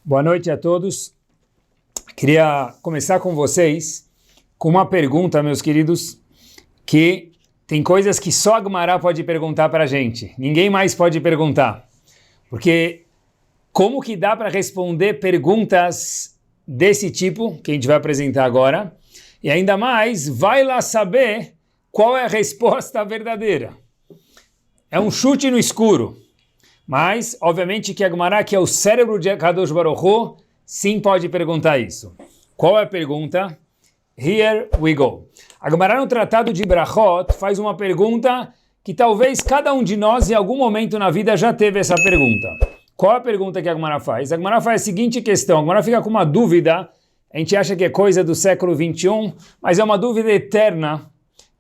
Boa noite a todos. Queria começar com vocês com uma pergunta, meus queridos, que tem coisas que só a Gumará pode perguntar para a gente. Ninguém mais pode perguntar. Porque como que dá para responder perguntas desse tipo, que a gente vai apresentar agora, e ainda mais, vai lá saber qual é a resposta verdadeira. É um chute no escuro. Mas, obviamente, que a Gumará, que é o cérebro de Kadosh Baruch Hu, sim pode perguntar isso. Qual é a pergunta? Here we go. A Gumará, no Tratado de Brachot, faz uma pergunta que talvez cada um de nós, em algum momento na vida, já teve essa pergunta. Qual é a pergunta que a Gumará faz? A Gumará faz a seguinte questão. A Gumará fica com uma dúvida. A gente acha que é coisa do século 21, mas é uma dúvida eterna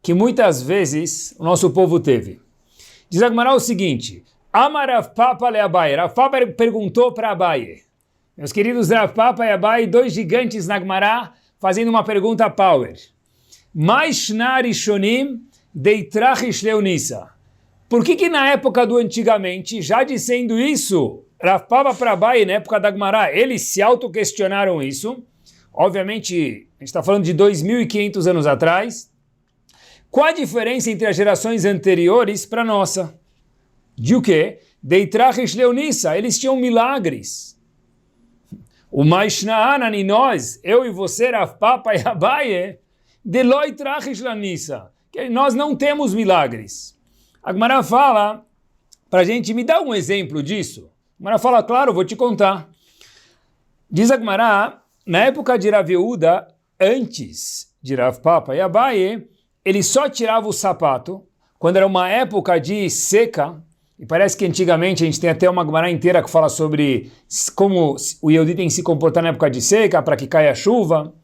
que muitas vezes o nosso povo teve. Diz a Gumará o seguinte: Amar Rav Papa le Abaye. Rav Papa perguntou para Abaye. Meus queridos Rav Papa e Abaye, dois gigantes na Gumará, fazendo uma pergunta power. Maishna Rishonim deitrachish leonissa. Por que na época do antigamente, já dizendo isso, Rav Papa para Abaye, na época da Gumará, eles se auto-questionaram isso? Obviamente, a gente está falando de 2.500 anos atrás. Qual a diferença entre as gerações anteriores para a nossa? De o quê? Deitrachish leonissa, eles tinham milagres. O Maishna'anan e nós, eu e você, Rav Papa e Abaye, deloi trachish leonissa, que nós não temos milagres. A Gumará fala para a gente, me dá um exemplo disso. A Gumará fala, claro, vou te contar. Diz a Gumará, na época de Rav Yehuda, antes de Rav Papa e Abaye, ele só tirava o sapato, quando era uma época de seca. E parece que antigamente a gente tem até uma Gumará inteira que fala sobre como o Yehudi tem que se comportar na época de seca, para que caia a chuva.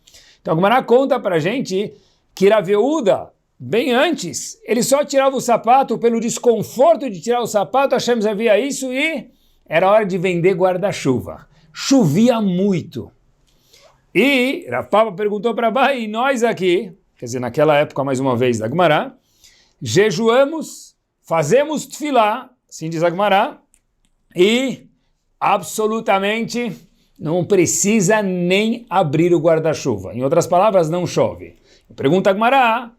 Então a Gumará conta para a gente que Rav Yehuda, bem antes, ele só tirava o sapato pelo desconforto de tirar o sapato, Hashem havia isso e era hora de vender guarda-chuva. Chovia muito. E Rav Papa perguntou para Abaye, e nós aqui, quer dizer, naquela época, mais uma vez, da Gumará, jejuamos, fazemos tefilá, assim diz a Gumará, e absolutamente não precisa nem abrir o guarda-chuva. Em outras palavras, não chove. Pergunta a Gumará,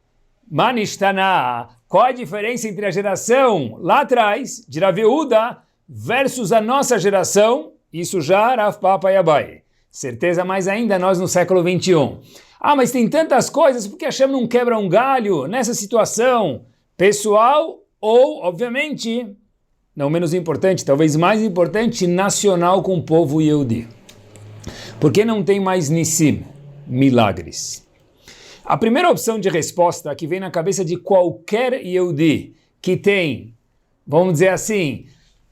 Manishtaná, qual a diferença entre a geração lá atrás, de Rav Yehuda, versus a nossa geração, isso já Rav Papa e Abaye. Certeza mais ainda nós no século 21. Ah, mas tem tantas coisas, por que Hashem não quebra um galho nessa situação pessoal ou, obviamente, não menos importante, talvez mais importante, nacional com o povo Yehudi? Por que não tem mais Nissim, milagres? A primeira opção de resposta que vem na cabeça de qualquer Yehudi que tem, vamos dizer assim,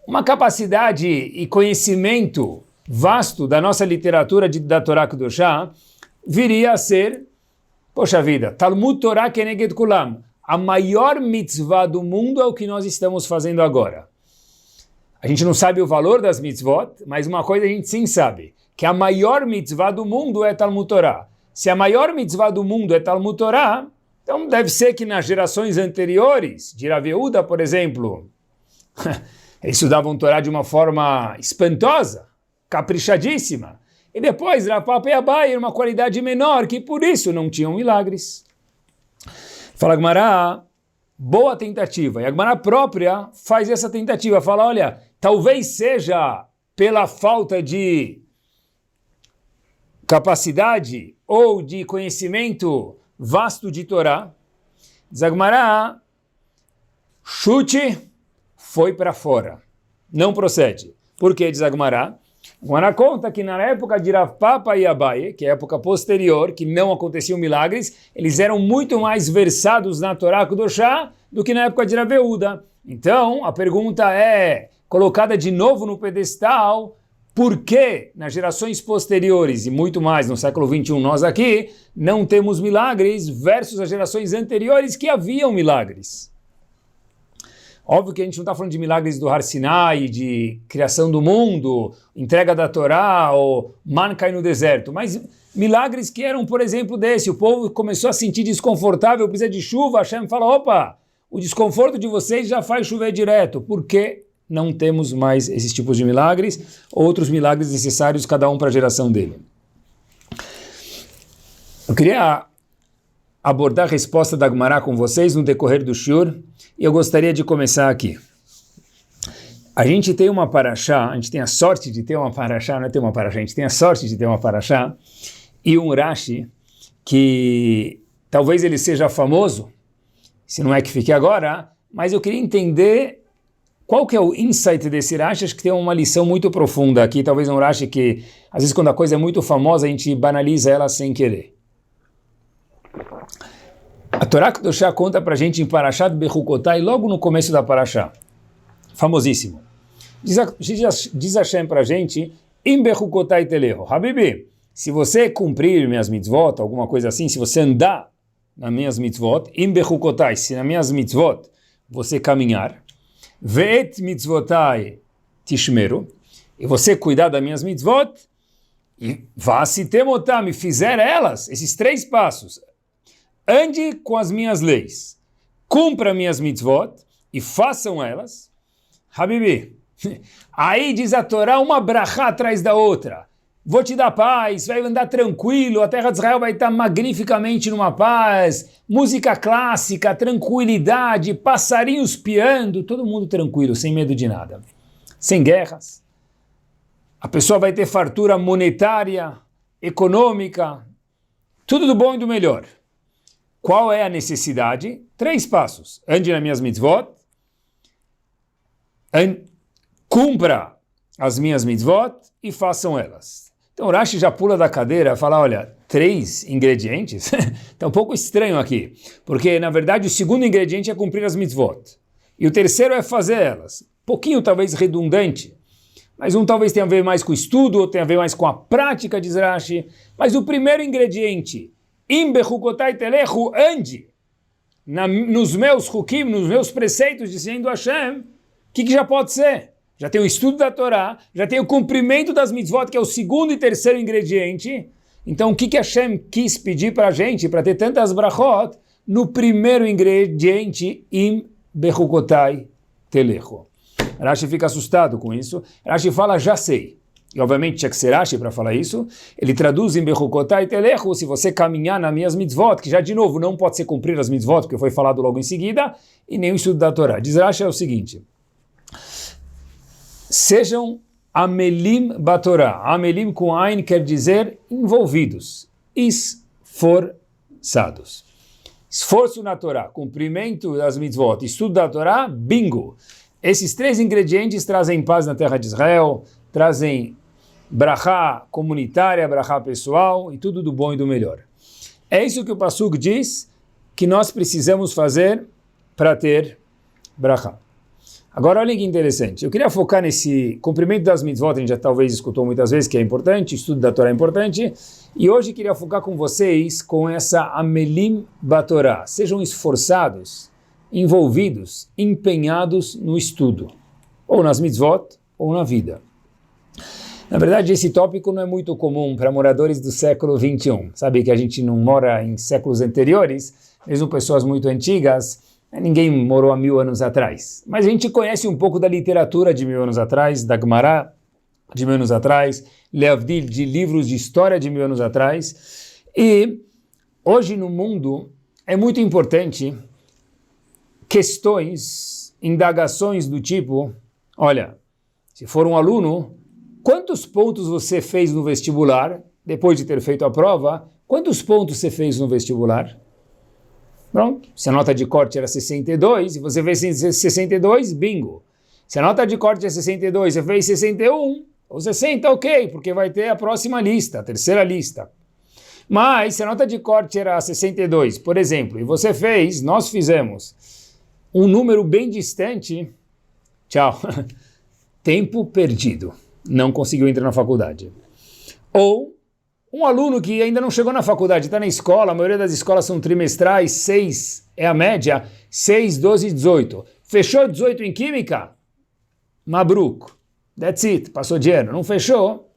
uma capacidade e conhecimento vasto da nossa literatura da Torá Kedoshá, viria a ser, poxa vida, Talmud Torah Keneged Kulam, a maior mitzvah do mundo é o que nós estamos fazendo agora. A gente não sabe o valor das mitzvot, mas uma coisa a gente sim sabe, que a maior mitzvah do mundo é Talmud Torah. Se a maior mitzvah do mundo é Talmud Torah, então deve ser que nas gerações anteriores, de Rav Yehuda, por exemplo, eles estudavam Torá de uma forma espantosa, caprichadíssima. E depois, Rav Papa e Abaye, uma qualidade menor, que por isso não tinham milagres. Fala Gumará, boa tentativa. E a Gumará própria faz essa tentativa. Fala, olha, talvez seja pela falta de capacidade ou de conhecimento vasto de Torá. Diz a Gumará, chute foi para fora. Não procede. Por que, diz a Gumará? A Gumará conta que na época de Rav Papa e Abaye, que é a época posterior, que não aconteciam milagres, eles eram muito mais versados na Torá Kedoshá do que na época de Rav Yehuda. Então, a pergunta é colocada de novo no pedestal, por que nas gerações posteriores, e muito mais no século 21, nós aqui, não temos milagres versus as gerações anteriores que haviam milagres? Óbvio que a gente não está falando de milagres do Har Sinai, de criação do mundo, entrega da Torá, ou man cai no deserto, mas milagres que eram, por exemplo, desse. O povo começou a sentir desconfortável, precisa de chuva, Hashem fala, opa, o desconforto de vocês já faz chover direto. Por que não temos mais esses tipos de milagres, outros milagres necessários, cada um para a geração dele. Eu queria abordar a resposta da Gemara com vocês no decorrer do Shiur, e eu gostaria de começar aqui. A gente tem uma parashá, a gente tem a sorte de ter uma parashá, não é ter uma parashá, a gente tem a sorte de ter uma parashá, e um Rashi, que talvez ele seja famoso, se não é que fique agora, mas eu queria entender qual que é o insight desse Rashi. Acho que tem uma lição muito profunda aqui, talvez um Rashi que, às vezes quando a coisa é muito famosa, a gente banaliza ela sem querer. A Torá Kedoshá conta pra gente em Parashat Bechukotai, logo no começo da Parashá, famosíssimo. Diz Hashem pra gente, Im Bechukotai Teleho, Habibi, se você cumprir minhas mitzvot, alguma coisa assim, se você andar nas minhas mitzvot, Im Bechukotai, se nas minhas mitzvot você caminhar, Ve'et mitzvotai tishmeru, e você cuidar das minhas mitzvot, e vasitemotá, me fizer elas, esses 3 passos, ande com as minhas leis, cumpra minhas mitzvot e façam elas, Habibi. Aí diz a Torá uma brachá atrás da outra. Vou te dar paz, vai andar tranquilo, a terra de Israel vai estar magnificamente numa paz, música clássica, tranquilidade, passarinhos piando, todo mundo tranquilo, sem medo de nada, sem guerras. A pessoa vai ter fartura monetária, econômica, tudo do bom e do melhor. Qual é a necessidade? 3 passos. Ande nas minhas mitzvot, cumpra as minhas mitzvot e façam elas. Então o Rashi já pula da cadeira e fala, olha, 3 ingredientes? Está um pouco estranho aqui, porque na verdade o segundo ingrediente é cumprir as mitzvot, e o terceiro é fazer elas. Pouquinho talvez redundante, mas um talvez tenha a ver mais com o estudo, outro tenha a ver mais com a prática, diz Rashi, mas o primeiro ingrediente, Im bechukotai telechu, ande nos meus hukim, nos meus preceitos, dizendo Hashem, o que já pode ser? Já tem o estudo da Torá, já tem o cumprimento das mitzvot, que é o segundo e terceiro ingrediente. Então o que Hashem quis pedir para a gente, para ter tantas brachot, no primeiro ingrediente, Im bechukotai telechu. Rashi fica assustado com isso. Rashi fala, já sei. E obviamente tinha que ser Rashi para falar isso. Ele traduz em Bechukotai Telechu, se você caminhar nas minhas mitzvot, que já de novo não pode ser cumprir as mitzvot, porque foi falado logo em seguida, e nem o estudo da Torá. Diz Rashi é o seguinte, sejam amelim batorá. Amelim com ain quer dizer envolvidos, esforçados. Esforço na Torá, cumprimento das mitzvot, estudo da Torá, bingo. Esses 3 ingredientes trazem paz na terra de Israel, trazem brachá comunitária, brachá pessoal e tudo do bom e do melhor. É isso que o Pasuk diz que nós precisamos fazer para ter brachá. Agora olhem que interessante, eu queria focar nesse cumprimento das mitzvot, a gente já talvez escutou muitas vezes que é importante, estudo da Torá é importante, e hoje queria focar com vocês com essa amelim batorá. Sejam esforçados, envolvidos, empenhados no estudo, ou nas mitzvot, ou na vida. Na verdade, esse tópico não é muito comum para moradores do século XXI. Sabe que a gente não mora em séculos anteriores, mesmo pessoas muito antigas, ninguém morou há 1000 anos atrás. Mas a gente conhece um pouco da literatura de 1000 anos atrás, da Gemara de 1000 anos atrás, Leavdil, de livros de história de 1000 anos atrás. E hoje no mundo é muito importante questões, indagações do tipo, olha, se for um aluno, quantos pontos você fez no vestibular, depois de ter feito a prova, quantos pontos você fez no vestibular? Pronto, se a nota de corte era 62, e você fez 62, bingo. Se a nota de corte é 62, você fez 61, ou 60, ok, porque vai ter a próxima lista, a terceira lista. Mas se a nota de corte era 62, por exemplo, e você fez, nós fizemos, um número bem distante, tchau, tempo perdido. Não conseguiu entrar na faculdade. Ou um aluno que ainda não chegou na faculdade, está na escola, a maioria das escolas são trimestrais, 6 é a média, 6, 12, 18. Fechou 18 em química? Mabruk. That's it, passou de ano. Não fechou?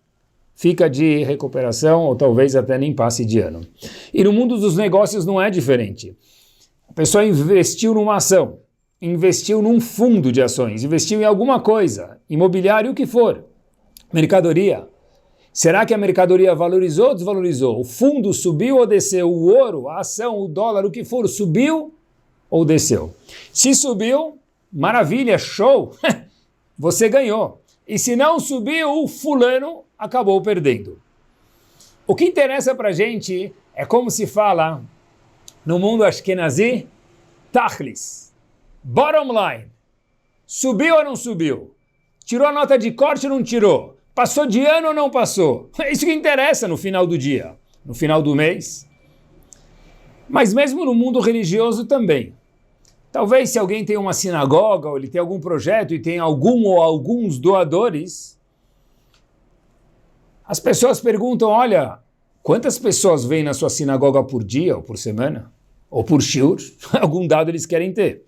Fica de recuperação ou talvez até nem passe de ano. E no mundo dos negócios não é diferente. A pessoa investiu numa ação investiu num fundo de ações, investiu em alguma coisa, imobiliário, o que for, mercadoria. Será que a mercadoria valorizou ou desvalorizou? O fundo subiu ou desceu? O ouro, a ação, o dólar, o que for, subiu ou desceu? Se subiu, maravilha, show, você ganhou. E se não subiu, o fulano acabou perdendo. O que interessa para a gente é como se fala no mundo Ashkenazi, Tachlis, bottom line, subiu ou não subiu? Tirou a nota de corte ou não tirou? Passou de ano ou não passou? É isso que interessa no final do dia, no final do mês. Mas mesmo no mundo religioso também. Talvez se alguém tem uma sinagoga, ou ele tem algum projeto e tem algum ou alguns doadores, as pessoas perguntam, olha, quantas pessoas vêm na sua sinagoga por dia, ou por semana, ou por shiur? Algum dado eles querem ter.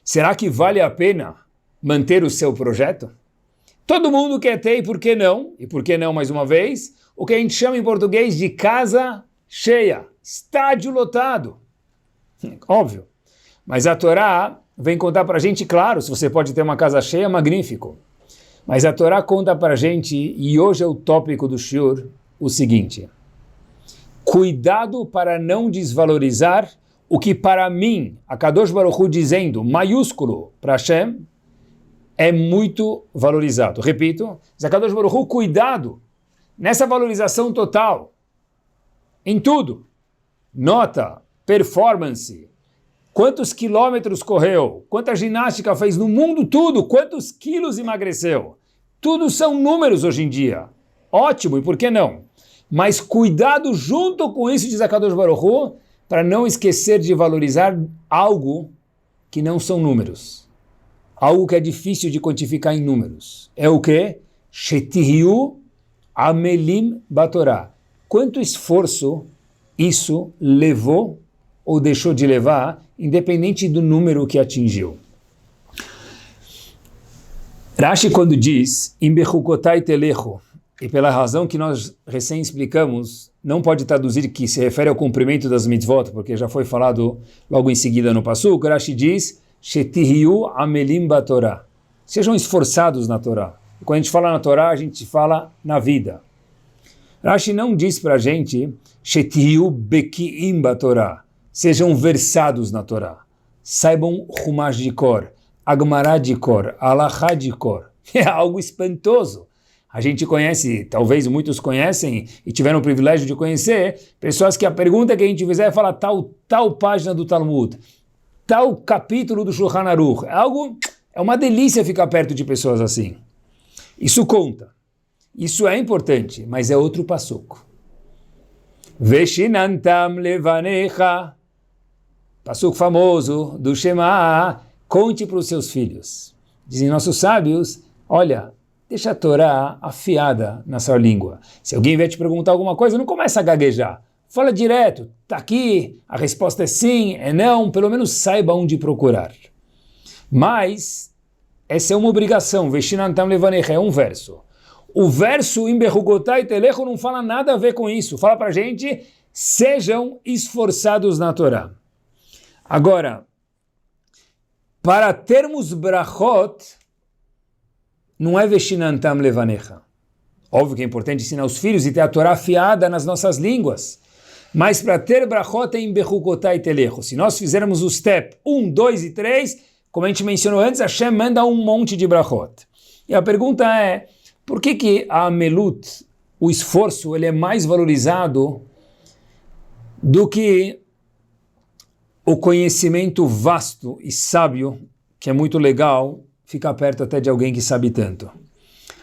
Será que vale a pena manter o seu projeto? Todo mundo quer ter, e por que não? E por que não, mais uma vez? O que a gente chama em português de casa cheia, estádio lotado. Óbvio. Mas a Torá vem contar para a gente, claro, se você pode ter uma casa cheia, magnífico. Mas a Torá conta para a gente, e hoje é o tópico do shiur, o seguinte: cuidado para não desvalorizar o que para mim, a Kadosh Baruch Hu dizendo, maiúsculo para Hashem, é muito valorizado. Repito, Kadosh Baruch Hu, cuidado nessa valorização total, em tudo. Nota, performance, quantos quilômetros correu, quanta ginástica fez no mundo, tudo, quantos quilos emagreceu. Tudo são números hoje em dia. Ótimo, e por que não? Mas cuidado junto com isso, diz a Kadosh Baruch Hu, para não esquecer de valorizar algo que não são números. Algo que é difícil de quantificar em números. É o quê? Shetihiu amelim batorá. Quanto esforço isso levou ou deixou de levar, independente do número que atingiu. Rashi, quando diz, Imbechukotai telecho, e pela razão que nós recém explicamos, não pode traduzir que se refere ao cumprimento das mitzvot, porque já foi falado logo em seguida no Pasuk. Rashi diz, Shetihiu amelim batorá. Sejam esforçados na Torá. E quando a gente fala na Torá, a gente fala na vida. Rashi não diz para a gente, Shetihiu bekiim batorá. Sejam versados na Torá. Saibam Chumash de cor, Agmará de cor, Alachá de cor. É algo espantoso. A gente conhece, talvez muitos conhecem e tiveram o privilégio de conhecer, pessoas que a pergunta que a gente fizer é falar tal página do Talmud, tal capítulo do Shulchan Aruch. É uma delícia ficar perto de pessoas assim. Isso conta. Isso é importante, mas é outro passuco. Veshinantam levanecha. Passuco famoso do Shema, conte para os seus filhos. Dizem nossos sábios, olha, deixa a Torá afiada na sua língua. Se alguém vier te perguntar alguma coisa, não começa a gaguejar. Fala direto, está aqui, a resposta é sim, é não, pelo menos saiba onde procurar. Mas, essa é uma obrigação, Veshinantam levanecha, é um verso. O verso Imbechukotai telecho não fala nada a ver com isso. Fala para a gente, sejam esforçados na Torá. Agora, para termos brachot, não é Veshinantam levanecha. Óbvio que é importante ensinar os filhos e ter a Torá afiada nas nossas línguas. Mas para ter brachot é Imbechukotai telecho. Se nós fizermos o step 1, 2 e 3, como a gente mencionou antes, Hashem manda um monte de brachot. E a pergunta é, por que a amelut, o esforço, ele é mais valorizado do que o conhecimento vasto e sábio, que é muito legal, ficar perto até de alguém que sabe tanto?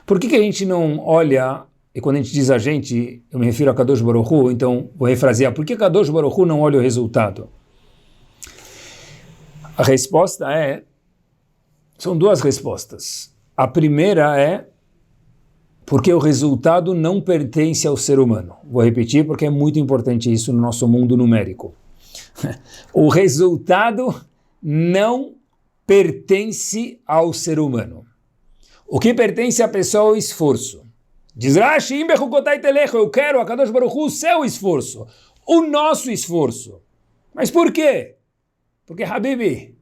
Por que a gente não olha, e quando a gente diz a gente, eu me refiro a Kadosh Baruch Hu, então vou refrasear, por que Kadosh Baruch Hu não olha o resultado? A resposta são duas respostas. A primeira é, porque o resultado não pertence ao ser humano. Vou repetir porque é muito importante isso no nosso mundo numérico. O resultado não pertence ao ser humano. O que pertence à pessoa é o esforço. Diz Rashi, eu quero a Kadosh Baruch Hu, o seu esforço, o nosso esforço. Mas por quê? Porque, Habibi,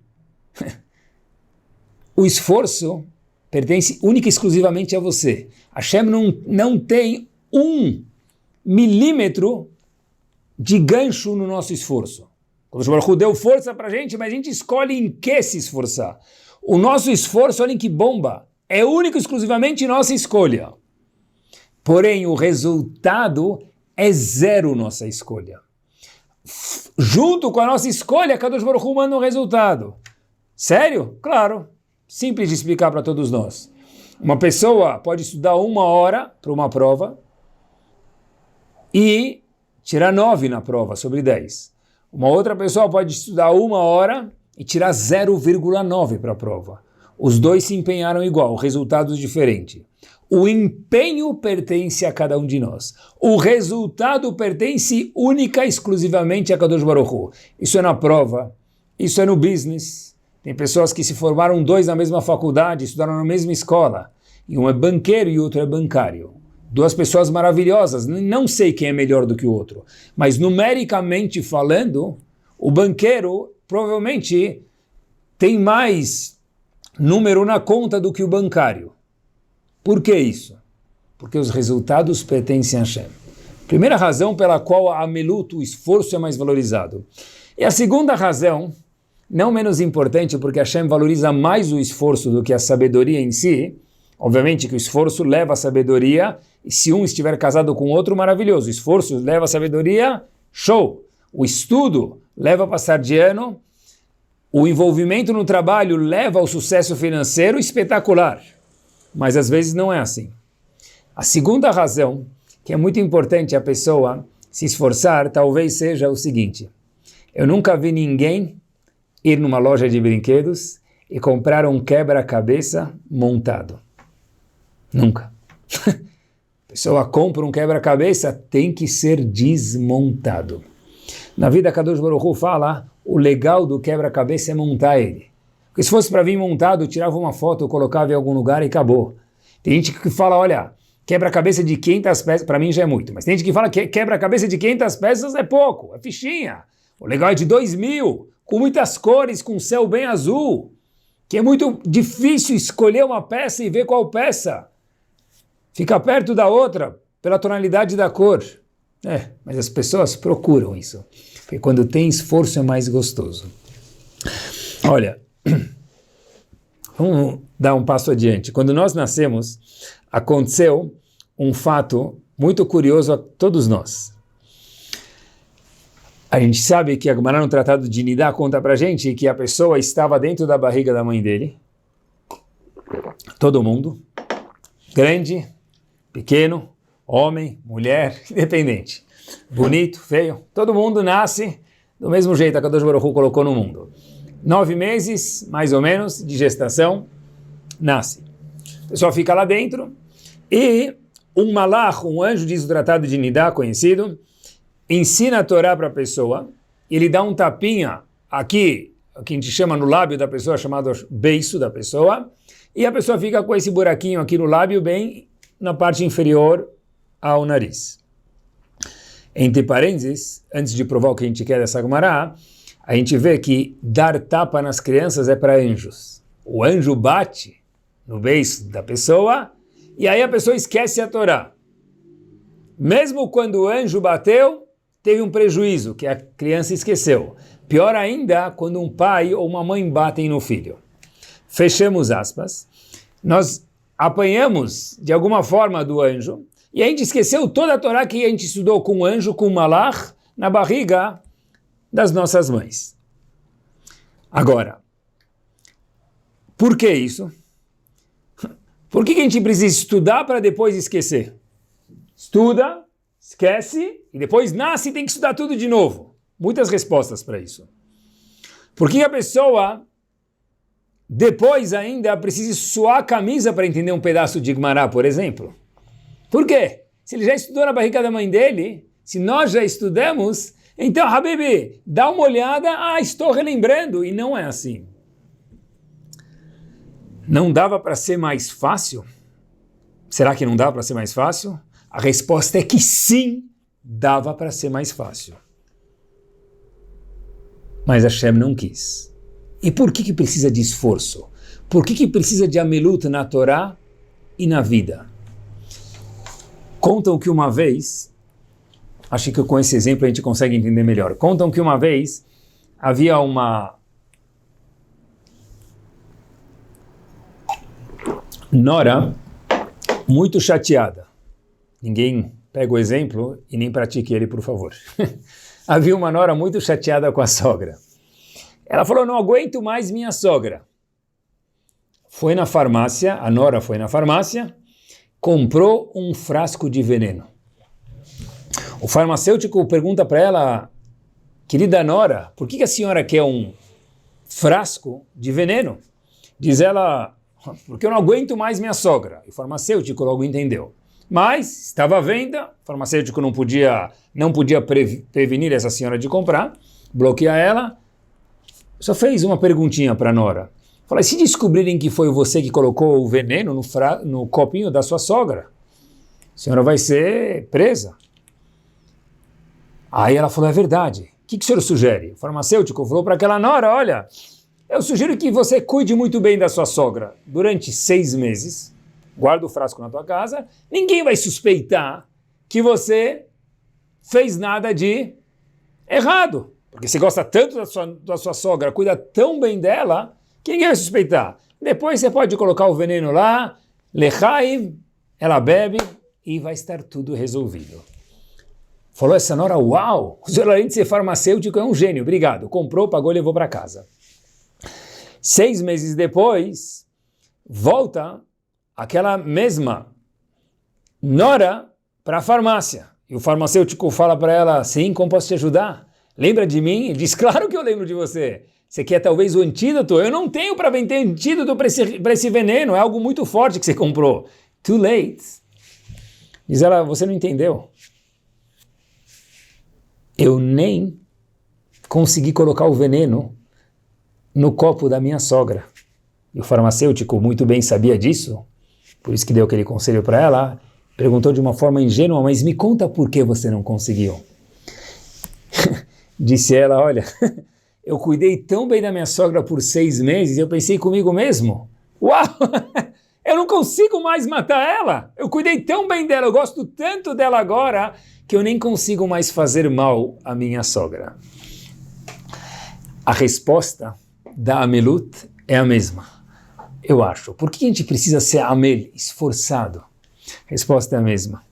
o esforço pertence única e exclusivamente a você. Hashem não tem 1 milímetro de gancho no nosso esforço. O Baruch Hu deu força para a gente, mas a gente escolhe em que se esforçar. O nosso esforço, olhem que bomba, é único e exclusivamente nossa escolha. Porém, o resultado é zero nossa escolha. Junto com a nossa escolha, Kadosh Baruch Hu manda um resultado. Sério? Claro. Simples de explicar para todos nós. Uma pessoa pode estudar 1 hora para uma prova e tirar 9 na prova sobre 10. Uma outra pessoa pode estudar 1 hora e tirar 0,9 para a prova. Os dois se empenharam igual, resultados diferentes. O empenho pertence a cada um de nós. O resultado pertence única e exclusivamente a Kadosh Baruch Hu. Isso é na prova, isso é no business. Tem pessoas que se formaram 2 na mesma faculdade, estudaram na mesma escola. E um é banqueiro e o outro é bancário. 2 pessoas maravilhosas, não sei quem é melhor do que o outro. Mas numericamente falando, o banqueiro provavelmente tem mais número na conta do que o bancário. Por que isso? Porque os resultados pertencem a Hashem. Primeira razão pela qual a amelut, o esforço, é mais valorizado. E a segunda razão, não menos importante, porque Hashem valoriza mais o esforço do que a sabedoria em si. Obviamente que o esforço leva a sabedoria, e se um estiver casado com o outro, maravilhoso. O esforço leva a sabedoria, show. O estudo leva a passar de ano. O envolvimento no trabalho leva ao sucesso financeiro, espetacular. Mas às vezes não é assim. A segunda razão, que é muito importante a pessoa se esforçar, talvez seja o seguinte: eu nunca vi ninguém ir numa loja de brinquedos e comprar um quebra-cabeça montado. Nunca. A pessoa compra um quebra-cabeça, tem que ser desmontado. Na vida, Kadosh Baruch Hu fala, o legal do quebra-cabeça é montar ele. Porque se fosse para vir montado, eu tirava uma foto, eu colocava em algum lugar e acabou. Tem gente que fala, olha, quebra-cabeça de 500 peças, para mim já é muito, mas tem gente que fala que quebra-cabeça de 500 peças é pouco, é fichinha. O legal é de 2.000, com muitas cores, com céu bem azul, que é muito difícil escolher uma peça e ver qual peça. Fica perto da outra, pela tonalidade da cor. Mas as pessoas procuram isso, porque quando tem esforço é mais gostoso. Olha, vamos dar um passo adiante. Quando nós nascemos, aconteceu um fato muito curioso a todos nós. A gente sabe que a Gemara no Tratado de Nidá conta pra gente que a pessoa estava dentro da barriga da mãe dele. Todo mundo. Grande, pequeno, homem, mulher, independente. Bonito, feio. Todo mundo nasce do mesmo jeito que a Kadosh Baruch Hu colocou no mundo. 9 meses, mais ou menos, de gestação, nasce. A pessoa fica lá dentro e um malach, um anjo, diz o Tratado de Nidá, conhecido, ensina a Torá para a pessoa, ele dá um tapinha aqui, que a gente chama no lábio da pessoa, chamado beiço da pessoa, e a pessoa fica com esse buraquinho aqui no lábio, bem na parte inferior ao nariz. Entre parênteses, antes de provar o que a gente quer dessa Gemara, a gente vê que dar tapa nas crianças é para anjos. O anjo bate no beiço da pessoa e aí a pessoa esquece a Torá. Mesmo quando o anjo bateu, teve um prejuízo, que a criança esqueceu. Pior ainda, quando um pai ou uma mãe batem no filho. Fechamos aspas. Nós apanhamos de alguma forma do anjo e a gente esqueceu toda a Torá que a gente estudou com o anjo, com o malach, na barriga das nossas mães. Agora, por que isso? Por que a gente precisa estudar para depois esquecer? Estuda, esquece, e depois nasce e tem que estudar tudo de novo. Muitas respostas para isso. Por que a pessoa, depois ainda, precisa suar a camisa para entender um pedaço de Gemara, por exemplo? Por quê? Se ele já estudou na barriga da mãe dele, se nós já estudamos, então, Habibi, dá uma olhada, estou relembrando, e não é assim. Não dava para ser mais fácil? Será que não dava para ser mais fácil? A resposta é que sim, dava para ser mais fácil. Mas Hashem não quis. E por que precisa de esforço? Por que precisa de amelut na Torá e na vida? Contam que uma vez, acho que com esse exemplo a gente consegue entender melhor. Contam que uma vez havia uma nora muito chateada. Ninguém pega o exemplo e nem pratique ele, por favor. Havia uma nora muito chateada com a sogra. Ela falou, não aguento mais minha sogra. Foi na farmácia, a nora foi na farmácia, comprou um frasco de veneno. O farmacêutico pergunta para ela, querida nora, por que a senhora quer um frasco de veneno? Diz ela, porque eu não aguento mais minha sogra. E o farmacêutico logo entendeu. Mas estava à venda, o farmacêutico não podia prevenir essa senhora de comprar, bloquear ela, só fez uma perguntinha para a nora. Falei, se descobrirem que foi você que colocou o veneno no copinho da sua sogra, a senhora vai ser presa. Aí ela falou, é verdade. O que o senhor sugere? O farmacêutico falou para aquela nora, olha, eu sugiro que você cuide muito bem da sua sogra durante 6 meses, guarda o frasco na tua casa, ninguém vai suspeitar que você fez nada de errado, porque você gosta tanto da sua sogra, cuida tão bem dela, que ninguém vai suspeitar. Depois você pode colocar o veneno lá, lechaim, ela bebe e vai estar tudo resolvido. Falou essa nora, uau, o senhor além de ser farmacêutico é um gênio, obrigado. Comprou, pagou e levou para casa. 6 meses depois, volta aquela mesma nora para a farmácia. E o farmacêutico fala para ela, sim, como posso te ajudar? Lembra de mim? Ele diz, claro que eu lembro de você. Você quer talvez o antídoto? Eu não tenho para vender antídoto para esse veneno, é algo muito forte que você comprou. Too late. Diz ela, você não entendeu. Eu nem consegui colocar o veneno no copo da minha sogra. E o farmacêutico muito bem sabia disso, por isso que deu aquele conselho para ela, perguntou de uma forma ingênua, mas me conta por que você não conseguiu. Disse ela, olha, eu cuidei tão bem da minha sogra por 6 meses, eu pensei comigo mesmo, uau, eu não consigo mais matar ela, eu cuidei tão bem dela, eu gosto tanto dela agora, que eu nem consigo mais fazer mal à minha sogra. A resposta da amelut é a mesma, eu acho. Por que a gente precisa ser amel, esforçado? A resposta é a mesma.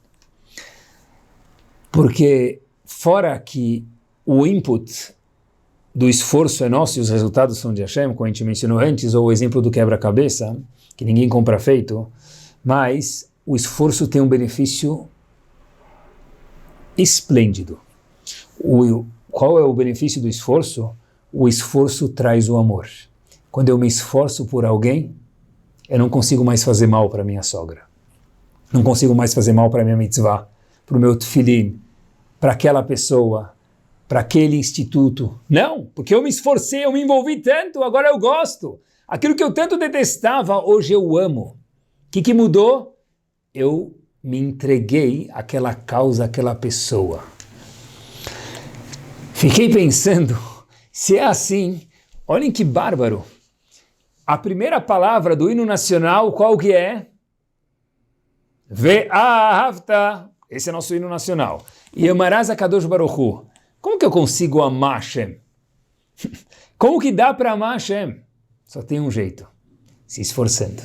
Porque fora que o input do esforço é nosso e os resultados são de Hashem, como a gente mencionou antes, ou o exemplo do quebra-cabeça, que ninguém compra feito, mas o esforço tem um benefício esplêndido. Qual é o benefício do esforço? O esforço traz o amor. Quando eu me esforço por alguém, eu não consigo mais fazer mal para minha sogra. Não consigo mais fazer mal para minha mitzvah, para o meu tefilim, para aquela pessoa, para aquele instituto. Não, porque eu me esforcei, eu me envolvi tanto, agora eu gosto. Aquilo que eu tanto detestava, hoje eu amo. O que mudou? Eu me entreguei àquela causa, àquela pessoa. Fiquei pensando, se é assim, olhem que bárbaro. A primeira palavra do hino nacional, qual que é? Ve'ahavta. Esse é nosso hino nacional. E amarás a Kadosh Baruch Hu. Como que eu consigo amar Hashem? Como que dá para amar Hashem? Só tem um jeito, se esforçando.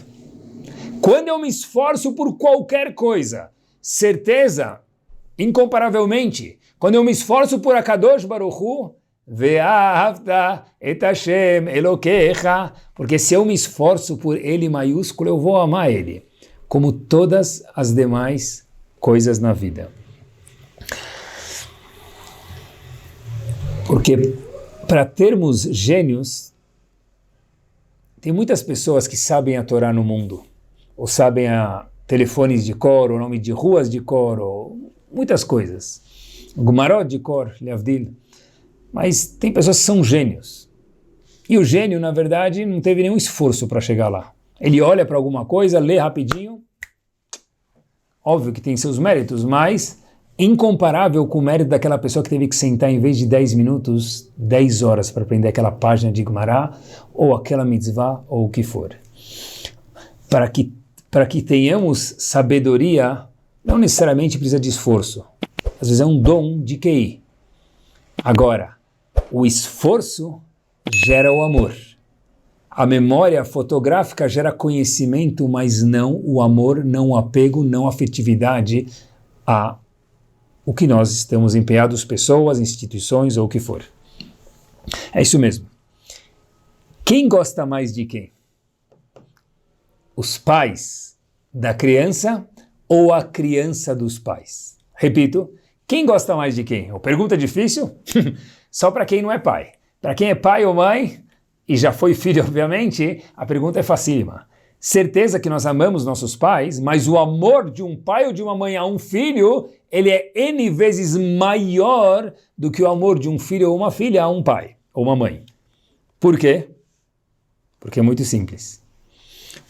Quando eu me esforço por qualquer coisa, certeza, incomparavelmente, quando eu me esforço por Akadosh Baruch Hu, Ve'ahavta et Hashem Elokecha, porque se eu me esforço por Ele maiúsculo, eu vou amar Ele, como todas as demais coisas na vida. Porque para termos gênios, tem muitas pessoas que sabem a Torá no mundo, ou sabem telefones de cor, ou nome de ruas de cor, ou muitas coisas. Gumarot de cor, leavdil. Mas tem pessoas que são gênios. E o gênio, na verdade, não teve nenhum esforço para chegar lá. Ele olha para alguma coisa, lê rapidinho. Óbvio que tem seus méritos, mas incomparável com o mérito daquela pessoa que teve que sentar, em vez de 10 minutos, 10 horas para aprender aquela página de Gumará, ou aquela mitzvah, ou o que for. para que tenhamos sabedoria, não necessariamente precisa de esforço. Às vezes é um dom de QI. Agora, o esforço gera o amor. A memória fotográfica gera conhecimento, mas não o amor, não o apego, não a afetividade a o que nós estamos empenhados, pessoas, instituições ou o que for. É isso mesmo. Quem gosta mais de quem? Os pais da criança ou a criança dos pais? Repito, quem gosta mais de quem? Pergunta difícil? Só para quem não é pai. Para quem é pai ou mãe, e já foi filho, obviamente, a pergunta é facílima. Certeza que nós amamos nossos pais, mas o amor de um pai ou de uma mãe a um filho, ele é N vezes maior do que o amor de um filho ou uma filha a um pai ou uma mãe. Por quê? Porque é muito simples.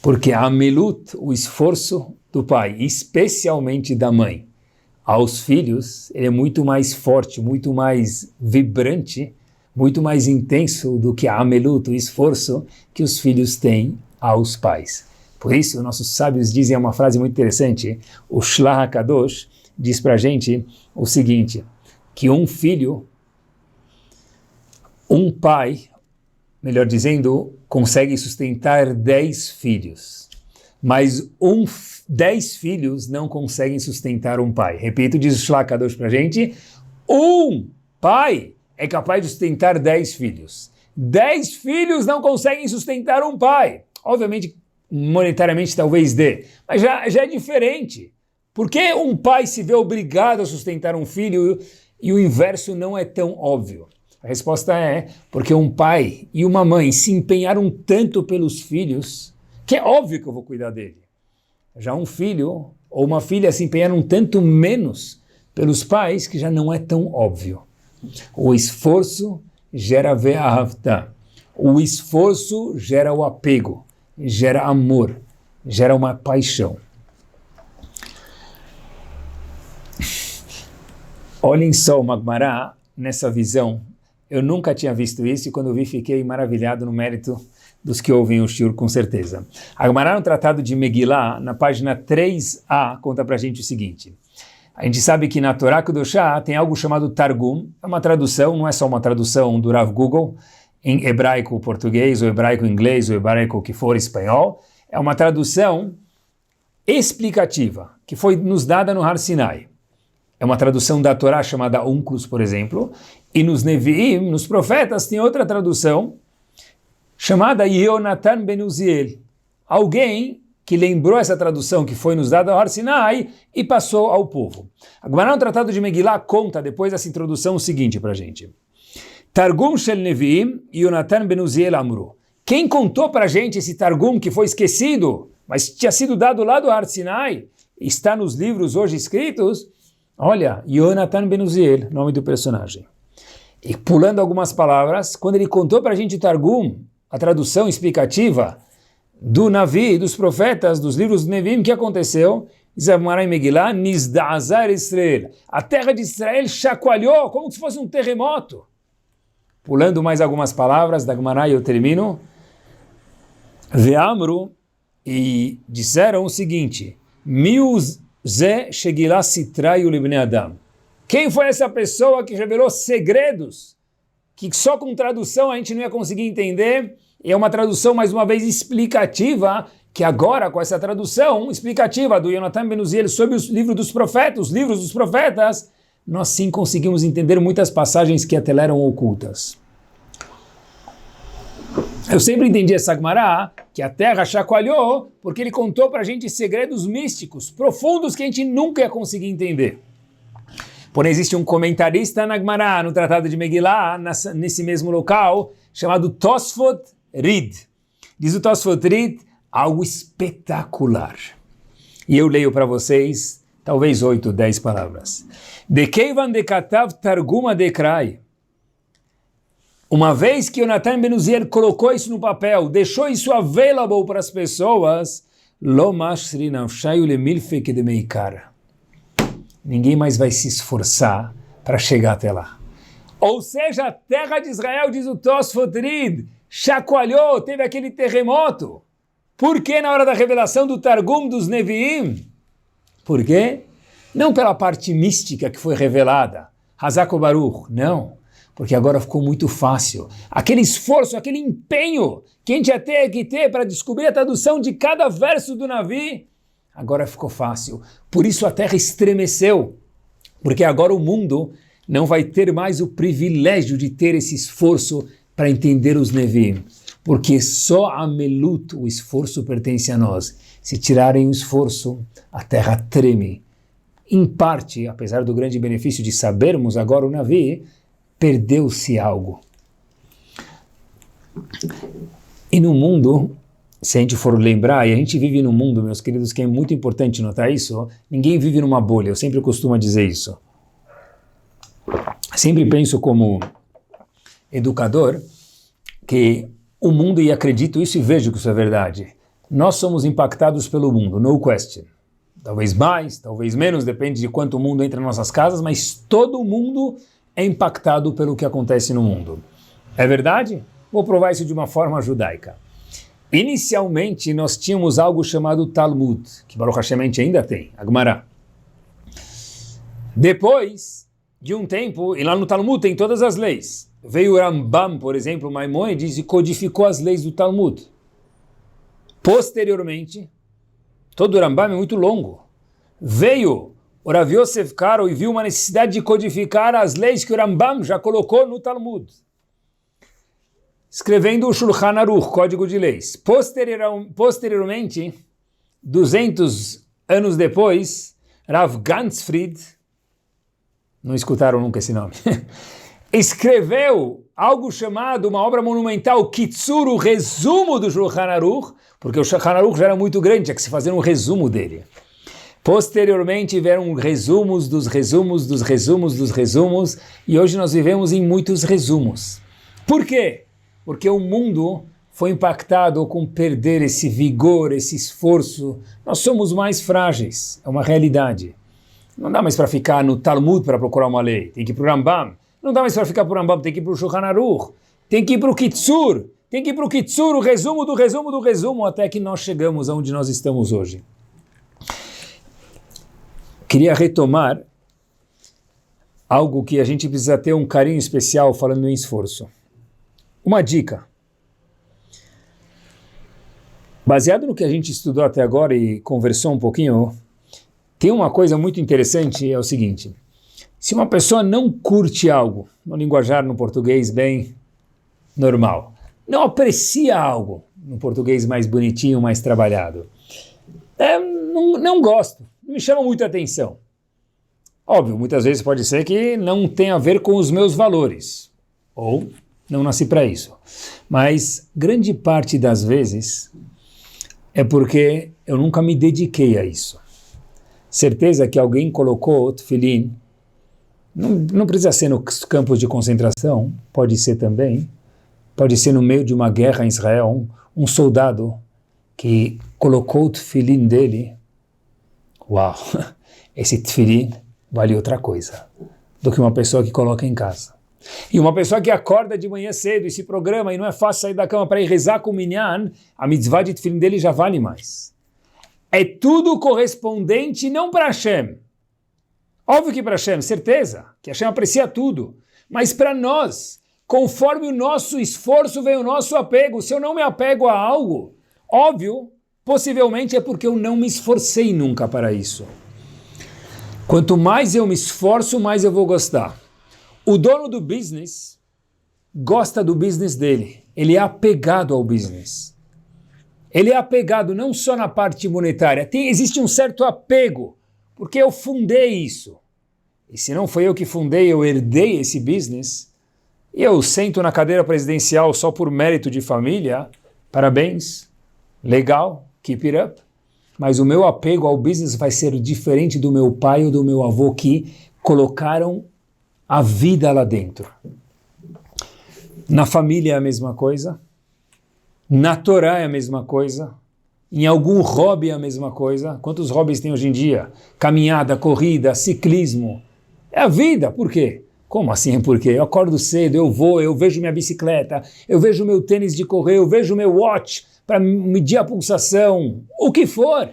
Porque a amelut, o esforço do pai, especialmente da mãe, aos filhos, ele é muito mais forte, muito mais vibrante, muito mais intenso do que a amelut, o esforço que os filhos têm aos pais. Por isso, nossos sábios dizem uma frase muito interessante, o Shlach HaKadosh diz para a gente o seguinte, que um filho, um pai, melhor dizendo, consegue sustentar 10 filhos, mas 10 filhos não conseguem sustentar um pai. Repito, diz o Shlach HaKadosh para a gente, um pai é capaz de sustentar 10 filhos. 10 filhos não conseguem sustentar um pai. Obviamente, monetariamente talvez dê, mas já é diferente. Por que um pai se vê obrigado a sustentar um filho e o inverso não é tão óbvio? A resposta é porque um pai e uma mãe se empenharam tanto pelos filhos que é óbvio que eu vou cuidar dele. Já um filho ou uma filha se empenharam tanto menos pelos pais que já não é tão óbvio. O esforço gera ve'ahavta. O esforço gera o apego, gera amor, gera uma paixão. Olhem só o Magmará nessa visão. Eu nunca tinha visto isso e quando vi fiquei maravilhado no mérito dos que ouvem o shiur com certeza. A Gemara no Tratado de Megillah, na página 3a, conta pra gente o seguinte. A gente sabe que na Torá Kedoshá tem algo chamado Targum, é uma tradução, não é só uma tradução do Rav Google, em hebraico português, ou hebraico inglês, ou hebraico que for espanhol, é uma tradução explicativa, que foi nos dada no Har Sinai. É uma tradução da Torá chamada Unclus, por exemplo, e nos Nevi'im, nos profetas, tem outra tradução chamada Yonatan ben Uziel, alguém que lembrou essa tradução que foi nos dada ao Har Sinai e passou ao povo. A Gemara no Tratado de Megillah conta, depois dessa introdução, o seguinte para a gente. Targum shel Nevi'im Yonatan ben Uziel amru. Quem contou para a gente esse Targum que foi esquecido, mas tinha sido dado lá do Har Sinai, está nos livros hoje escritos, olha, Yonatan ben Uziel, nome do personagem. E pulando algumas palavras, quando ele contou para a gente o Targum, a tradução explicativa do Navi, dos profetas, dos livros do Nevi'im, que aconteceu? Zamara em Megillah, Nizda'azar Israel. A terra de Israel chacoalhou como se fosse um terremoto. Pulando mais algumas palavras da Gemara, eu termino. Ve'amru, e disseram o seguinte, Miuz ze shegilah sitrayu libnei Adam. Quem foi essa pessoa que revelou segredos que só com tradução a gente não ia conseguir entender? E é uma tradução, mais uma vez, explicativa, que agora, com essa tradução explicativa do Yonatan ben Uziel sobre os livros dos profetas, nós sim conseguimos entender muitas passagens que até lá eram ocultas. Eu sempre entendi essa Gemara, que a terra chacoalhou, porque ele contou para a gente segredos místicos, profundos, que a gente nunca ia conseguir entender. Porém, existe um comentarista na Gemara, no Tratado de Megillah, nesse mesmo local, chamado Tosfot Rid. Diz o Tosfot Rid, algo espetacular. E eu leio para vocês, talvez 8, 10 palavras. De Keivan de Katav Targuma de Krai. Uma vez que Yonatan ben Uziel colocou isso no papel, deixou isso available para as pessoas, Lo mashri nafshayu lemilfe kedemeikar. Ninguém mais vai se esforçar para chegar até lá. Ou seja, a terra de Israel, diz o Tosfot Rid, chacoalhou, teve aquele terremoto. Por que na hora da revelação do Targum dos Neviim? Por quê? Não pela parte mística que foi revelada, Hazak Baruch, não, porque agora ficou muito fácil. Aquele esforço, aquele empenho que a gente ia ter que ter para descobrir a tradução de cada verso do Navi, agora ficou fácil. Por isso a terra estremeceu, porque agora o mundo não vai ter mais o privilégio de ter esse esforço para entender os Neviim, porque só a Melut, o esforço, pertence a nós. Se tirarem o esforço, a terra treme. Em parte, apesar do grande benefício de sabermos agora o Navi, perdeu-se algo. E no mundo, se a gente for lembrar, e a gente vive num mundo, meus queridos, que é muito importante notar isso, ninguém vive numa bolha, eu sempre costumo dizer isso. Sempre penso como educador que o mundo, e acredito isso e vejo que isso é verdade, nós somos impactados pelo mundo, no question. Talvez mais, talvez menos, depende de quanto o mundo entra em nossas casas, mas todo mundo é impactado pelo que acontece no mundo. É verdade? Vou provar isso de uma forma judaica. Inicialmente, nós tínhamos algo chamado Talmud, que Baruch Hashem ainda tem, a Gemara. Depois de um tempo, e lá no Talmud tem todas as leis, veio o Rambam, por exemplo, Maimônides, e codificou as leis do Talmud. Posteriormente, todo o Rambam é muito longo. Veio o Rav Yosef Karo e viu uma necessidade de codificar as leis que o Rambam já colocou no Talmud, escrevendo o Shulchan Aruch, Código de Leis. Posteriormente, 200 anos depois, Rav Ganzfried, não escutaram nunca esse nome, escreveu algo chamado, uma obra monumental, Kitzur, o resumo do Shulchan Aruch, porque o Shulchan Aruch já era muito grande, tinha que se fazer um resumo dele. Posteriormente tiveram resumos dos resumos dos resumos dos resumos, e hoje nós vivemos em muitos resumos. Por quê? Porque o mundo foi impactado com perder esse vigor, esse esforço. Nós somos mais frágeis, é uma realidade. Não dá mais para ficar no Talmud para procurar uma lei, tem que ir para o Rambam. Não dá mais para ficar para o Rambam, tem que ir para o Shulchan Aruch, tem que ir para o Kitzur, o resumo do resumo do resumo, até que nós chegamos aonde nós estamos hoje. Queria retomar algo que a gente precisa ter um carinho especial falando em esforço. Uma dica. Baseado no que a gente estudou até agora e conversou um pouquinho, tem uma coisa muito interessante, é o seguinte. Se uma pessoa não curte algo, no linguajar, no português bem normal, não aprecia algo, no português mais bonitinho, mais trabalhado, não gosto, não me chama muita atenção. Óbvio, muitas vezes pode ser que não tenha a ver com os meus valores, ou não nasci para isso. Mas grande parte das vezes é porque eu nunca me dediquei a isso. Certeza que alguém colocou tefilim, não precisa ser nos campos de concentração, pode ser também, pode ser no meio de uma guerra em Israel, um soldado que colocou o tefilim dele. Uau, esse tefilim vale outra coisa do que uma pessoa que coloca em casa. E uma pessoa que acorda de manhã cedo e se programa e não é fácil sair da cama para ir rezar com o minyan, a mitzvah de tefilim dele já vale mais. É tudo correspondente não para Hashem. Óbvio que para Hashem, certeza, que Hashem aprecia tudo. Mas para nós, conforme o nosso esforço vem o nosso apego. Se eu não me apego a algo, óbvio, possivelmente é porque eu não me esforcei nunca para isso. Quanto mais eu me esforço, mais eu vou gostar. O dono do business gosta do business dele. Ele é apegado ao business. Ele é apegado não só na parte monetária. Existe um certo apego, porque eu fundei isso. E se não foi eu que fundei, eu herdei esse business, e eu sento na cadeira presidencial só por mérito de família, parabéns, legal, keep it up. Mas o meu apego ao business vai ser diferente do meu pai ou do meu avô que colocaram a vida lá dentro. Na família é a mesma coisa, na Torá é a mesma coisa, em algum hobby é a mesma coisa. Quantos hobbies tem hoje em dia? Caminhada, corrida, ciclismo. É a vida, por quê? Como assim é por quê? Eu acordo cedo, eu vou, eu vejo minha bicicleta, eu vejo meu tênis de correr, eu vejo meu watch, para medir a pulsação, o que for.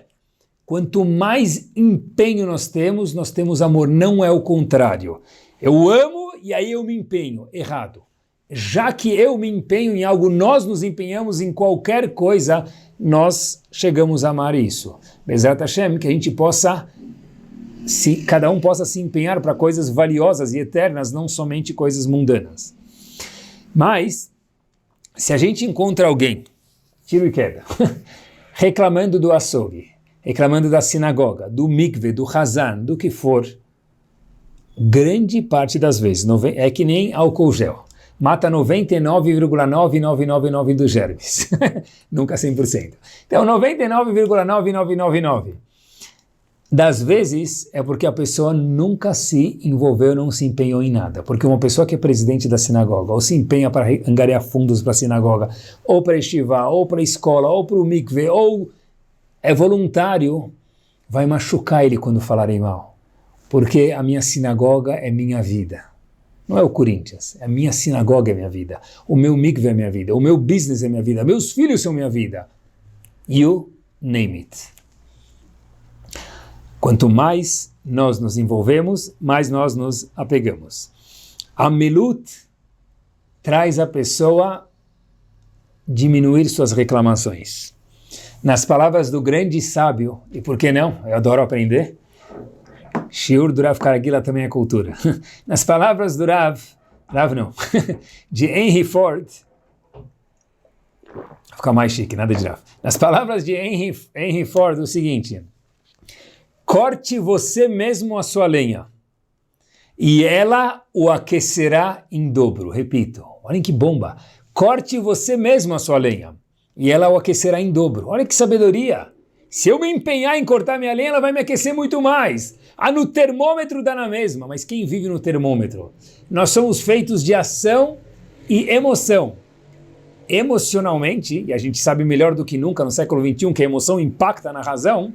Quanto mais empenho nós temos amor, não é o contrário. Eu amo e aí eu me empenho. Errado. Já que eu me empenho em algo, nós nos empenhamos em qualquer coisa, nós chegamos a amar isso. Bezerra Hashem, que a gente possa, cada um possa se empenhar para coisas valiosas e eternas, não somente coisas mundanas. Mas, se a gente encontra alguém, tiro e queda, reclamando do açougue, reclamando da sinagoga, do mikve, do Hazan, do que for, grande parte das vezes, é que nem álcool gel, mata 99,9999 dos germes, nunca 100%. Então 99,9999 das vezes é porque a pessoa nunca se envolveu, não se empenhou em nada. Porque uma pessoa que é presidente da sinagoga, ou se empenha para angariar fundos para a sinagoga, ou para estivá, ou para a escola, ou para o mikve, ou é voluntário, vai machucar ele quando falarem mal. Porque a minha sinagoga é minha vida. Não é o Corinthians, a minha sinagoga é minha vida. O meu mikve é minha vida, o meu business é minha vida, meus filhos são minha vida. You name it. Quanto mais nós nos envolvemos, mais nós nos apegamos. A milut traz a pessoa diminuir suas reclamações. Nas palavras do grande sábio, e por que não? Eu adoro aprender. Shiur do Rav Karagila também é cultura. Nas palavras do Rav não, de Henry Ford, vou ficar mais chique, nada de Rav. Nas palavras de Henry Ford, o seguinte: corte você mesmo a sua lenha, e ela o aquecerá em dobro. Repito, olhem que bomba. Corte você mesmo a sua lenha, e ela o aquecerá em dobro. Olha que sabedoria. Se eu me empenhar em cortar minha lenha, ela vai me aquecer muito mais. No termômetro dá na mesma, mas quem vive no termômetro? Nós somos feitos de ação e emoção. Emocionalmente, e a gente sabe melhor do que nunca no século XXI que a emoção impacta na razão,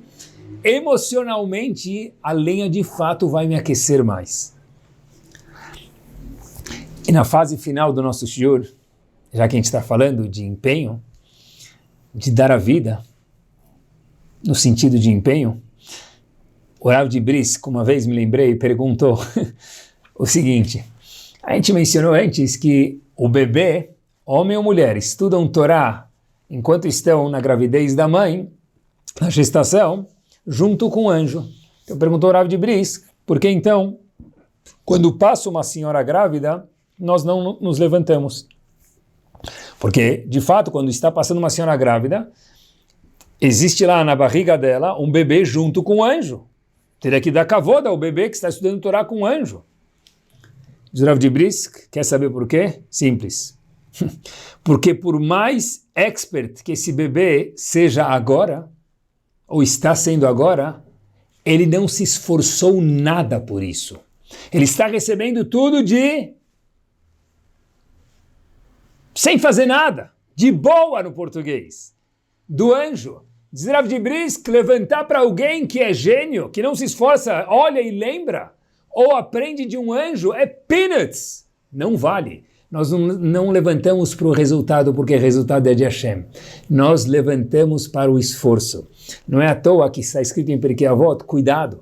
emocionalmente a lenha de fato vai me aquecer mais. E na fase final do nosso shiur, já que a gente está falando de empenho, de dar a vida, no sentido de empenho, o Rav de Brisk, uma vez me lembrei, perguntou o seguinte: a gente mencionou antes que o bebê, homem ou mulher, estudam Torá enquanto estão na gravidez da mãe, na gestação, junto com o anjo. Então perguntou o Rav de Brisk, por que então, quando passa uma senhora grávida, nós não nos levantamos? Porque, de fato, quando está passando uma senhora grávida, existe lá na barriga dela um bebê junto com o anjo. Teria que dar kavod ao bebê que está estudando Torá com o anjo. Diz o Rav de Brisk, quer saber por quê? Simples. Porque por mais expert que esse bebê seja agora, ou está sendo agora, ele não se esforçou nada por isso. Ele está recebendo tudo sem fazer nada, de boa no português, do anjo. Diz Rav de Brisk, levantar para alguém que é gênio, que não se esforça, olha e lembra, ou aprende de um anjo, é peanuts. Não vale. Nós não levantamos para o resultado, porque o resultado é de Hashem. Nós levantamos para o esforço. Não é à toa que está escrito em Pirkei Avot, cuidado.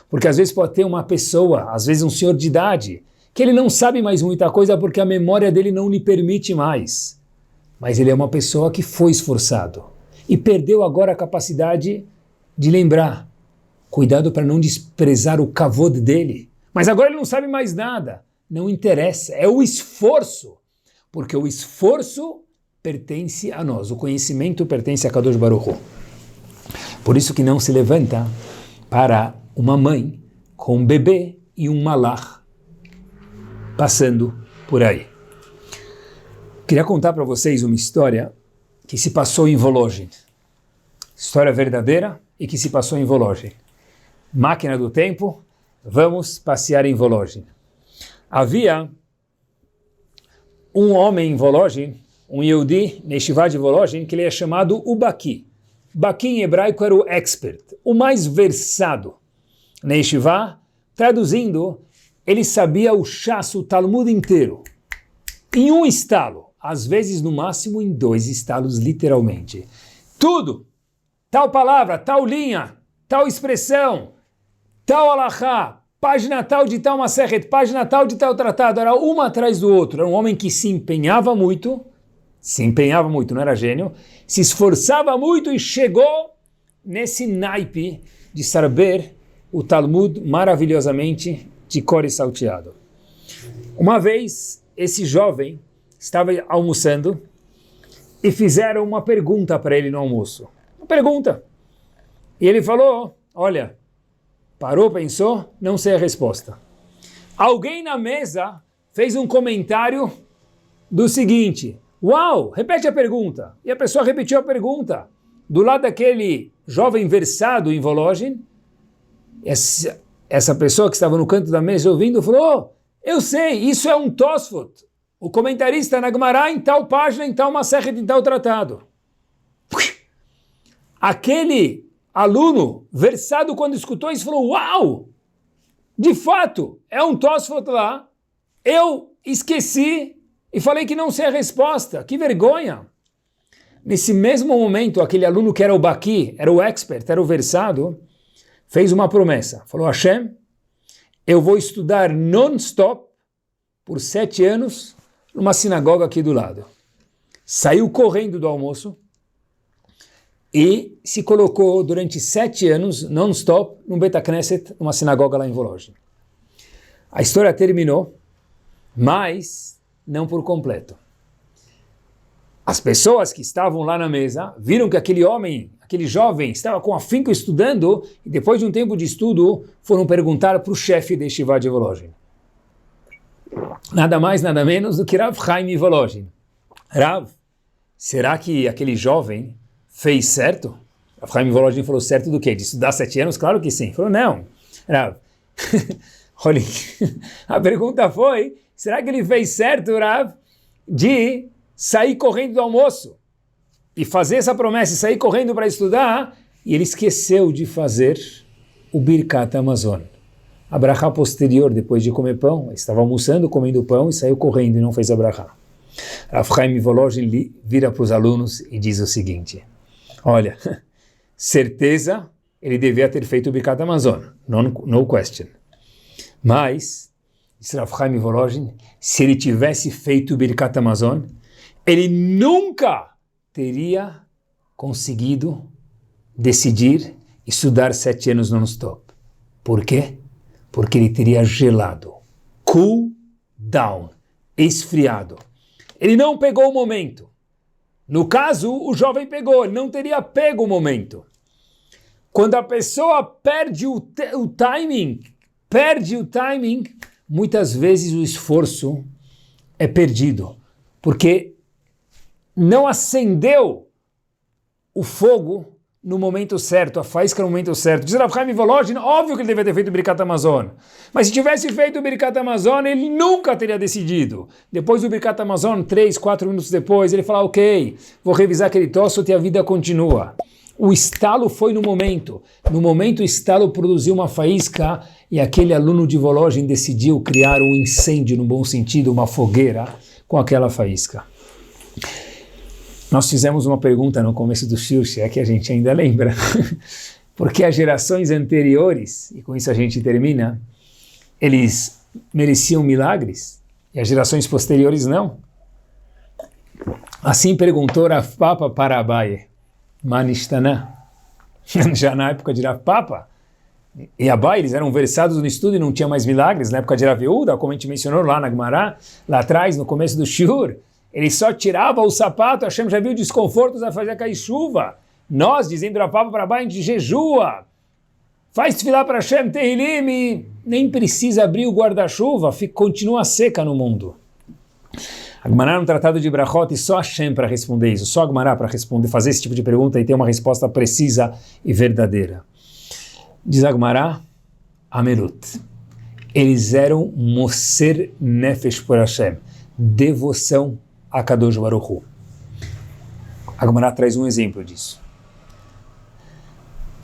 Porque às vezes pode ter uma pessoa, às vezes um senhor de idade, que ele não sabe mais muita coisa porque a memória dele não lhe permite mais. Mas ele é uma pessoa que foi esforçado. E perdeu agora a capacidade de lembrar. Cuidado para não desprezar o kavod dele. Mas agora ele não sabe mais nada. Não interessa, é o esforço. Porque o esforço pertence a nós. O conhecimento pertence a Kadosh Baruch Hu. Por isso que não se levanta para uma mãe com um bebê e um malach passando por aí. Queria contar para vocês uma história que se passou em Volozhin. História verdadeira e que se passou em Volozhin. Máquina do tempo, vamos passear em Volozhin. Havia um homem em Volozhin, um Yehudi, na Yeshiva de Volozhin, que ele é chamado o Baki. Baki em hebraico era o expert, o mais versado. Na Yeshiva, traduzindo, ele sabia o Shas, o Talmud inteiro. Em um estalo. às vezes no máximo em 2 estalos, literalmente. Tudo, tal palavra, tal linha, tal expressão, tal alahá, página tal de tal masechet, página tal de tal tratado, era uma atrás do outro. Era um homem que se empenhava muito, não era gênio, se esforçava muito e chegou nesse naipe de saber o Talmud maravilhosamente de cor e salteado. Uma vez, esse jovem estava almoçando e fizeram uma pergunta para ele no almoço. Uma pergunta. E ele falou, olha, parou, pensou, não sei a resposta. Alguém na mesa fez um comentário do seguinte, uau, repete a pergunta. E a pessoa repetiu a pergunta. Do lado daquele jovem versado em Volozhin, essa pessoa que estava no canto da mesa ouvindo falou, eu sei, isso é um Tosfot. O comentarista na Gemara em tal página, em tal masechet, em tal tratado. Aquele aluno versado quando escutou isso falou, uau, de fato, é um Tosfot lá, eu esqueci e falei que não sei a resposta, que vergonha. Nesse mesmo momento, aquele aluno que era o Baqui, era o expert, era o versado, fez uma promessa, falou, Hashem, eu vou estudar non-stop por 7 anos numa sinagoga aqui do lado. Saiu correndo do almoço e se colocou durante 7 anos, non-stop, num Beit HaKnesset, numa sinagoga lá em Volozhin. A história terminou, mas não por completo. As pessoas que estavam lá na mesa viram que aquele jovem, estava com afinco estudando e depois de um tempo de estudo foram perguntar para o chefe de Yeshiva de Volozhin. Nada mais, nada menos do que Rav Chaim Volozhin. Rav, será que aquele jovem fez certo? Rav Chaim Volozhin falou certo do quê? De estudar 7 anos? Claro que sim. Falou, não. Rav, olha, a pergunta foi, será que ele fez certo, Rav, de sair correndo do almoço e fazer essa promessa e sair correndo para estudar? E ele esqueceu de fazer o Birkat Hamazon. A brachá posterior, depois de comer pão, ele estava almoçando, comendo pão e saiu correndo e não fez a brachá. Rav Chaim Volozhin vira para os alunos e diz o seguinte, olha, certeza ele devia ter feito o Birkat Hamazon, no question. Mas, diz Rav Chaim Volozhin, se ele tivesse feito o Birkat Hamazon, ele nunca teria conseguido decidir estudar 7 anos non-stop. Por quê? Porque ele teria gelado, cool down, esfriado. Ele não pegou o momento. No caso, o jovem pegou, ele não teria pego o momento. Quando a pessoa perde o timing, muitas vezes o esforço é perdido, porque não acendeu o fogo no momento certo, a faísca no momento certo. Diz Rav Chaim Volozhin, óbvio que ele deveria ter feito o Birkat Hamazon, mas se tivesse feito o Birkat Hamazon, ele nunca teria decidido. Depois do Birkat Hamazon, 3, 4 minutos depois, ele fala, ok, vou revisar aquele Tosfot e a vida continua. O estalo foi no momento o estalo produziu uma faísca e aquele aluno de Volozhin decidiu criar um incêndio, no bom sentido, uma fogueira com aquela faísca. Nós fizemos uma pergunta no começo do shiur, é que a gente ainda lembra, porque as gerações anteriores, e com isso a gente termina, eles mereciam milagres, e as gerações posteriores não. Assim perguntou Rav Papa para Abaye, Manishtana, já na época de Rav Papa, e Abaye, eles eram versados no estudo e não tinha mais milagres, na época de Rav Yehuda, como a gente mencionou lá na Gemara, lá atrás, no começo do shiur, ele só tirava o sapato, Hashem já viu desconfortos a fazer cair chuva. Nós, dizendo Rav Papa para Abaye, a gente jejua, faz tefilá para Hashem, Tehilim, e nem precisa abrir o guarda-chuva, continua seca no mundo. A Gemara no Tratado de Brachot, e só Hashem para responder isso, só a Gemara para responder, fazer esse tipo de pergunta e ter uma resposta precisa e verdadeira. Diz a Gemara, Amelut. Eles eram Moser Nefesh por Hashem, devoção a Kadosh Baruch Hu. A Gemara traz um exemplo disso.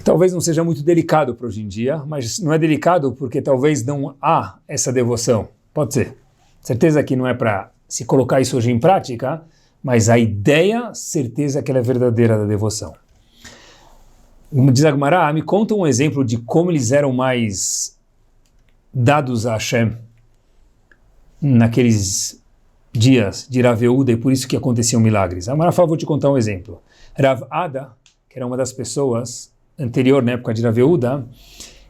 Talvez não seja muito delicado para hoje em dia, mas não é delicado porque talvez não há essa devoção. Pode ser. Certeza que não é para se colocar isso hoje em prática, mas a ideia, certeza que ela é verdadeira da devoção. Diz a Gemara, me conta um exemplo de como eles eram mais dados a Hashem naqueles dias de Rav Yehuda, e por isso que aconteciam milagres. A Gemara fala, vou te contar um exemplo. Rav Ada, que era uma das pessoas anterior, na época de Rav Yehuda,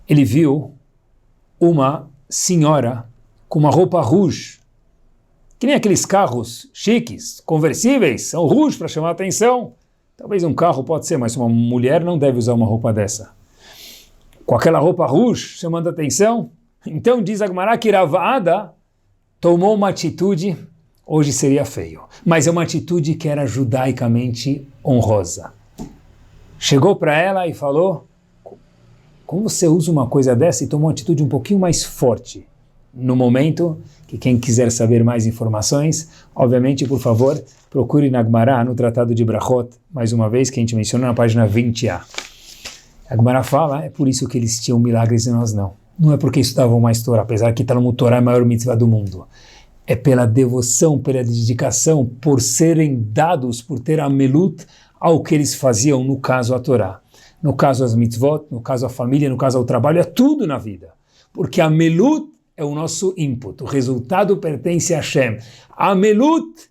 ele viu uma senhora com uma roupa rouge, que nem aqueles carros chiques, conversíveis, são rouge para chamar a atenção. Talvez um carro pode ser, mas uma mulher não deve usar uma roupa dessa. Com aquela roupa rouge, chamando a atenção. Então diz a Gemara que Rav Ada tomou uma atitude, hoje seria feio, mas é uma atitude que era judaicamente honrosa. Chegou para ela e falou, como você usa uma coisa dessa, e tomou uma atitude um pouquinho mais forte. No momento que quem quiser saber mais informações, obviamente, por favor, procure na Gemara, no Tratado de Brachot, mais uma vez, que a gente menciona na página 20a. A Gemara fala, é por isso que eles tinham milagres e nós não. Não é porque estudavam mais Torá, apesar que Talmud Torá é a maior mitzvah do mundo. É pela devoção, pela dedicação, por serem dados, por ter a melut ao que eles faziam, no caso a Torá. No caso as mitzvot, no caso a família, no caso ao trabalho, é tudo na vida. Porque a melut é o nosso input, o resultado pertence a Hashem. A melut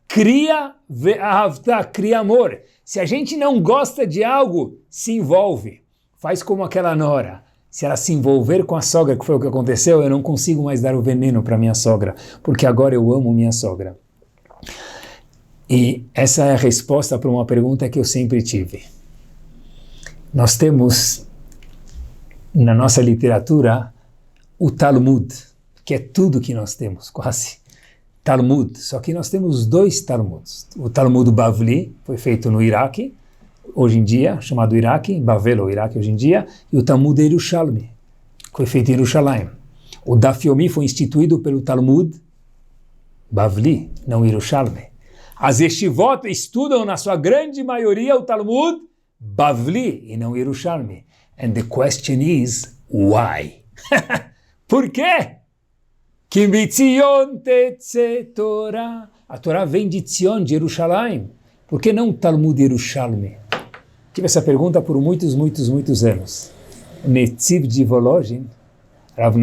cria ve'ahavta, cria amor. Se a gente não gosta de algo, se envolve. Faz como aquela nora. Se ela se envolver com a sogra, que foi o que aconteceu, eu não consigo mais dar o veneno para minha sogra, porque agora eu amo minha sogra. E essa é a resposta para uma pergunta que eu sempre tive. Nós temos, na nossa literatura, o Talmud, que é tudo que nós temos, quase. Talmud, só que nós temos dois Talmuds. O Talmud Bavli, foi feito no Iraque, hoje em dia, chamado Iraque, Bavel ou Iraque hoje em dia, e o Talmud Yerushalmi, foi feito em Yerushalayim. O Daf Yomi foi instituído pelo Talmud Bavli, não Yerushalmi. As Yeshivot estudam, na sua grande maioria, o Talmud Bavli e não Yerushalmi. And the question is, why? Por quê? Que Mitzion tetze Torah. A Torá vem de Tzion, de Yerushalayim. Por que não Talmud Yerushalmi? Tive essa pergunta por muitos anos. Netziv de Volozhin, Rav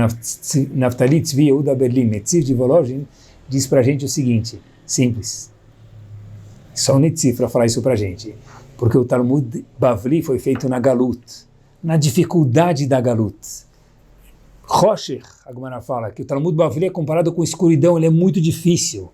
Naftali Tzvi Yehuda Berlin, Netziv de Volozhin, diz para a gente o seguinte, simples. Só o Netziv para falar isso para a gente. Porque o Talmud Bavli foi feito na Galut, na dificuldade da Galut. Rocher, a Gemara fala, que o Talmud Bavli é comparado com escuridão, ele é muito difícil.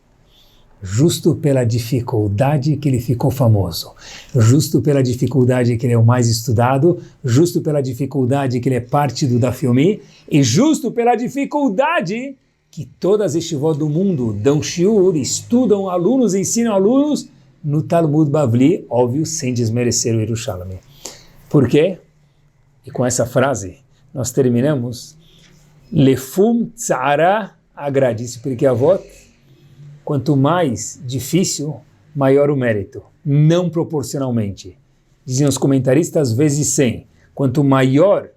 Justo pela dificuldade que ele ficou famoso, justo pela dificuldade que ele é o mais estudado, justo pela dificuldade que ele é parte do Daf Yomi, e justo pela dificuldade que todas as yeshivot do mundo dão shiur, estudam alunos, ensinam alunos no Talmud Bavli, óbvio, sem desmerecer o Yerushalmi. Por quê? E com essa frase nós terminamos Lefum tzara agradice, porque a voz, quanto mais difícil, maior o mérito, não proporcionalmente. Diziam os comentaristas, vezes 100. Quanto maior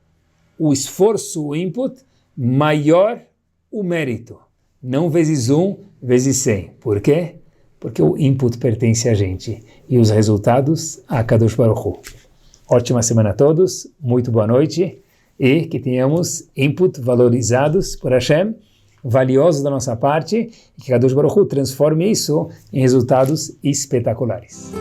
o esforço, o input, maior o mérito. Não vezes 1, vezes 100. Por quê? Porque o input pertence a gente e os resultados a Kadosh Baruch Hu. Ótima semana a todos, muito boa noite e que tenhamos input valorizados por Hashem, valiosos da nossa parte, e que Kadosh Baruch Hu transforme isso em resultados espetaculares.